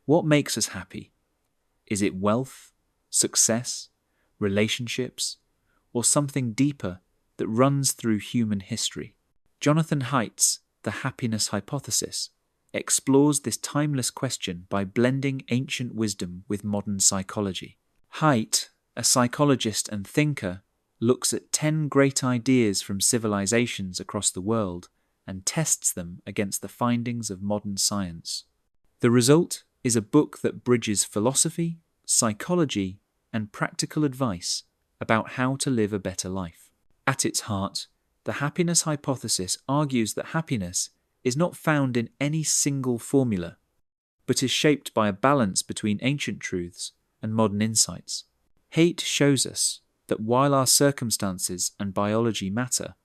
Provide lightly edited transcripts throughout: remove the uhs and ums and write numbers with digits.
What makes us happy? Is it wealth, success, relationships, or something deeper that runs through human history? Jonathan Haidt's The Happiness Hypothesis explores this timeless question by blending ancient wisdom with modern psychology. Haidt, a psychologist and thinker, looks at 10 great ideas from civilizations across the world and tests them against the findings of modern science. The result is a book that bridges philosophy, psychology, and practical advice about how to live a better life. At its heart, the happiness hypothesis argues that happiness is not found in any single formula, but is shaped by a balance between ancient truths and modern insights. Haidt shows us that while our circumstances and biology matter,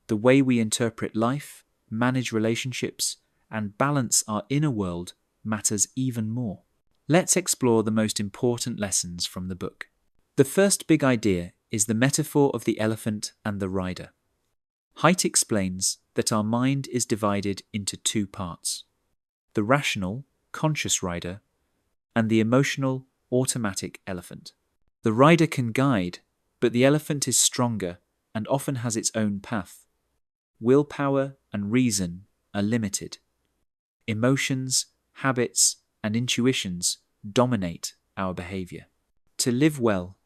the way we interpret life, manage relationships, and balance our inner world matters even more. Let's explore the most important lessons from the book. The first big idea is the metaphor of the elephant and the rider. Haidt explains that our mind is divided into two parts: the rational, conscious rider, and the emotional, automatic elephant. The rider can guide, but the elephant is stronger and often has its own path. Willpower and reason are limited. Emotions, habits, and intuitions dominate our behavior. To live well,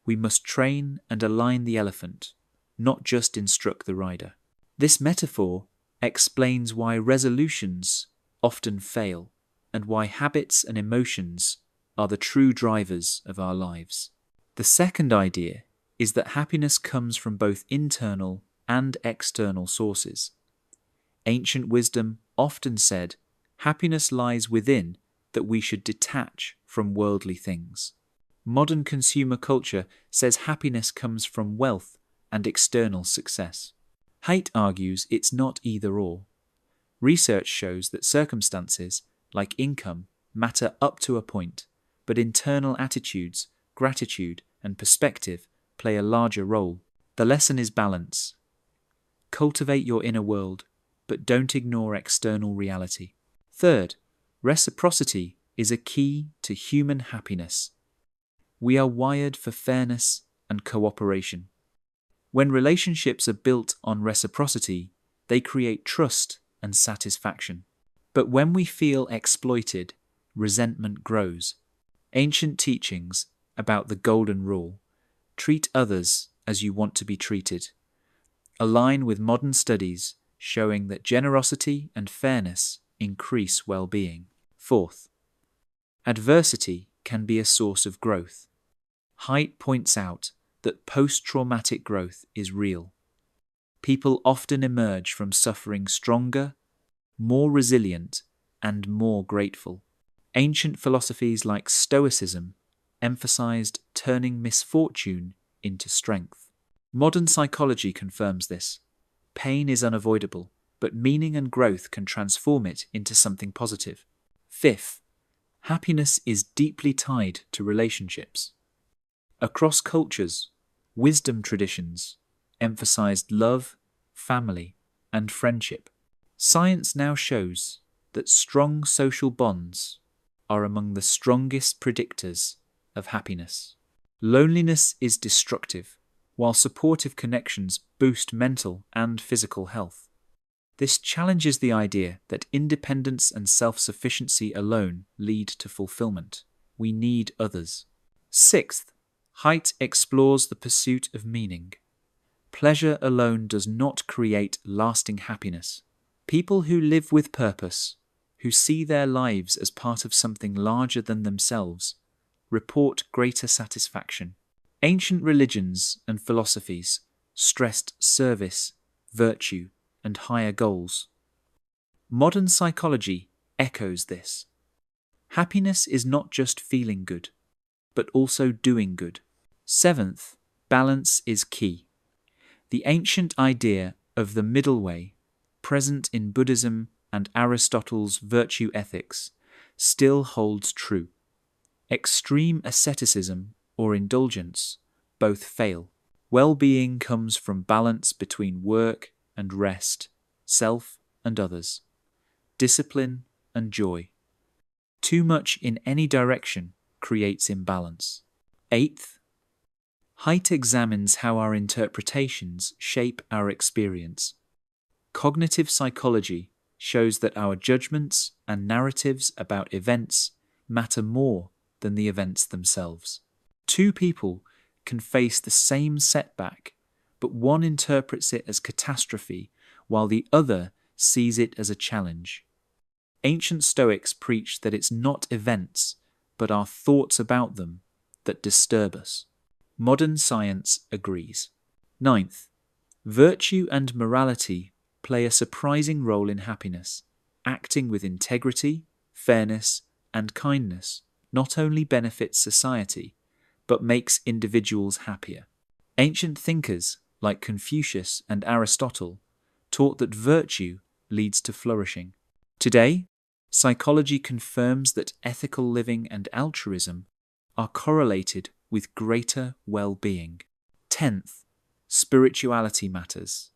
we must train and align the elephant, not just instruct the rider. This metaphor explains why resolutions often fail and why habits and emotions are the true drivers of our lives. The second idea is that happiness comes from both internal and external sources. Ancient wisdom often said happiness lies within, that we should detach from worldly things. Modern consumer culture says happiness comes from wealth and external success. Haidt argues it's not either or. Research shows that circumstances, like income, matter up to a point, but internal attitudes, gratitude, and perspective play a larger role. The lesson is balance. Cultivate your inner world, but don't ignore external reality. Third, reciprocity is a key to human happiness. We are wired for fairness and cooperation. When relationships are built on reciprocity, they create trust and satisfaction. But when we feel exploited, resentment grows. Ancient teachings about the golden rule, treat others as you want to be treated, align with modern studies showing that generosity and fairness increase well-being. Fourth, adversity can be a source of growth. Haidt points out that post-traumatic growth is real. People often emerge from suffering stronger, more resilient, and more grateful. Ancient philosophies like Stoicism emphasized turning misfortune into strength. Modern psychology confirms this. Pain is unavoidable, but meaning and growth can transform it into something positive. Fifth, happiness is deeply tied to relationships. Across cultures, wisdom traditions emphasized love, family, and friendship. Science now shows that strong social bonds are among the strongest predictors of happiness. Loneliness is destructive, while supportive connections boost mental and physical health. This challenges the idea that independence and self-sufficiency alone lead to fulfillment. We need others. Sixth, Haidt explores the pursuit of meaning. Pleasure alone does not create lasting happiness. People who live with purpose, who see their lives as part of something larger than themselves, report greater satisfaction. Ancient religions and philosophies stressed service, virtue, and higher goals. Modern psychology echoes this. Happiness is not just feeling good, but also doing good. Seventh, balance is key. The ancient idea of the middle way, present in Buddhism and Aristotle's virtue ethics, still holds true. Extreme asceticism or indulgence both fail. Well-being comes from balance between work and rest, self and others, discipline and joy. Too much in any direction creates imbalance. Eighth, Haidt examines how our interpretations shape our experience. Cognitive psychology shows that our judgments and narratives about events matter more than the events themselves. Two people can face the same setback, but one interprets it as catastrophe while the other sees it as a challenge. Ancient Stoics preached that it's not events, but our thoughts about them that disturb us. Modern science agrees. Ninth, virtue and morality play a surprising role in happiness. Acting with integrity, fairness, and kindness not only benefits society, but makes individuals happier. Ancient thinkers like Confucius and Aristotle taught that virtue leads to flourishing. Today, psychology confirms that ethical living and altruism are correlated with greater well-being. 10th, spirituality matters.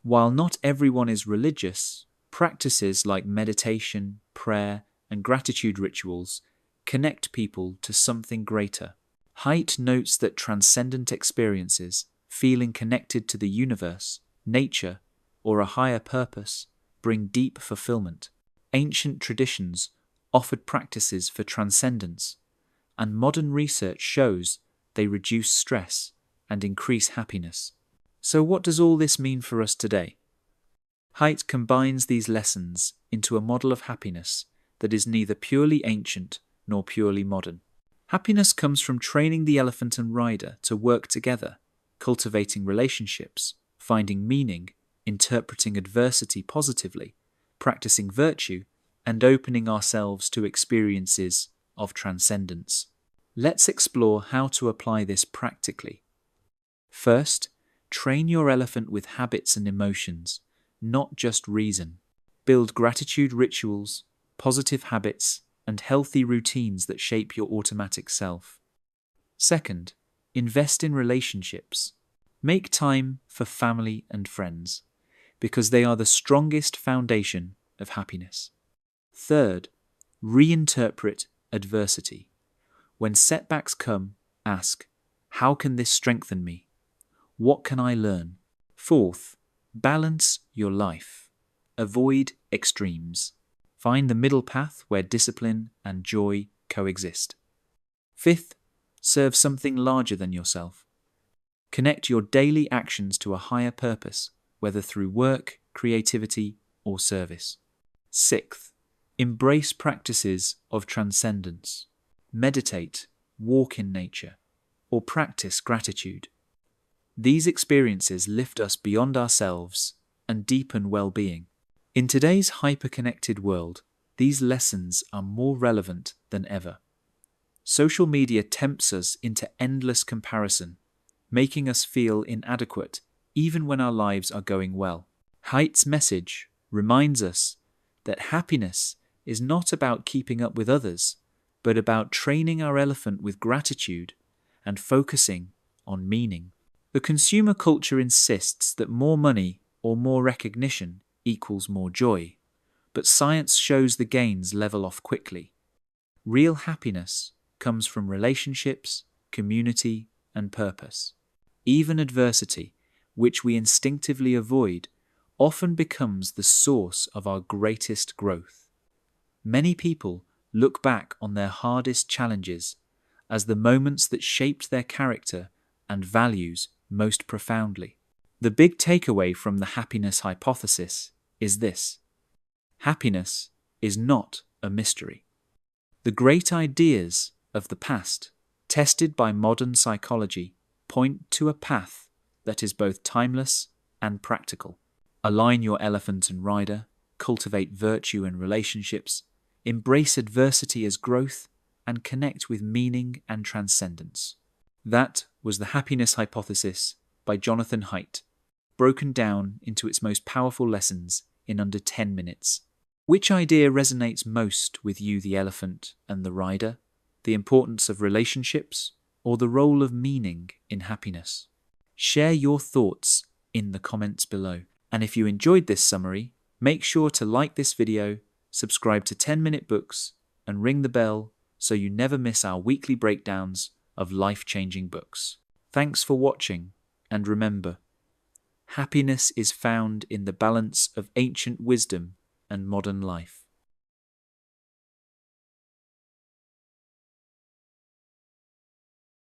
While not everyone is religious, practices like meditation, prayer, and gratitude rituals connect people to something greater. Haidt notes that transcendent experiences, feeling connected to the universe, nature, or a higher purpose, bring deep fulfillment. Ancient traditions offered practices for transcendence, and modern research shows they reduce stress and increase happiness. So what does all this mean for us today? Haidt combines these lessons into a model of happiness that is neither purely ancient nor purely modern. Happiness comes from training the elephant and rider to work together, cultivating relationships, finding meaning, interpreting adversity positively, practicing virtue, and opening ourselves to experiences of transcendence. Let's explore how to apply this practically. First, train your elephant with habits and emotions, not just reason. Build gratitude rituals, positive habits, and healthy routines that shape your automatic self. Second, invest in relationships. Make time for family and friends, because they are the strongest foundation of happiness. Third, reinterpret adversity. When setbacks come, ask, how can this strengthen me? What can I learn? Fourth, balance your life. Avoid extremes. Find the middle path where discipline and joy coexist. Fifth, serve something larger than yourself. Connect your daily actions to a higher purpose, whether through work, creativity, or service. Sixth, embrace practices of transcendence. Meditate, walk in nature, or practice gratitude. These experiences lift us beyond ourselves and deepen well-being. In today's hyper-connected world, these lessons are more relevant than ever. Social media tempts us into endless comparison, making us feel inadequate even when our lives are going well. Haidt's message reminds us that happiness is not about keeping up with others, but about training our elephant with gratitude and focusing on meaning. The consumer culture insists that more money or more recognition equals more joy, but science shows the gains level off quickly. Real happiness comes from relationships, community, and purpose. Even adversity, which we instinctively avoid, often becomes the source of our greatest growth. Many people look back on their hardest challenges as the moments that shaped their character and values most profoundly. The big takeaway from the happiness hypothesis is this: happiness is not a mystery. The great ideas of the past, tested by modern psychology, point to a path that is both timeless and practical. Align your elephant and rider, cultivate virtue in relationships, embrace adversity as growth, and connect with meaning and transcendence. That was the Happiness Hypothesis by Jonathan Haidt, broken down into its most powerful lessons in under 10 minutes. Which idea resonates most with you, the elephant and the rider? The importance of relationships or the role of meaning in happiness? Share your thoughts in the comments below. And if you enjoyed this summary, make sure to like this video, subscribe to 10 Minute Books, and ring the bell so you never miss our weekly breakdowns of life-changing books. Thanks for watching, and remember, happiness is found in the balance of ancient wisdom and modern life.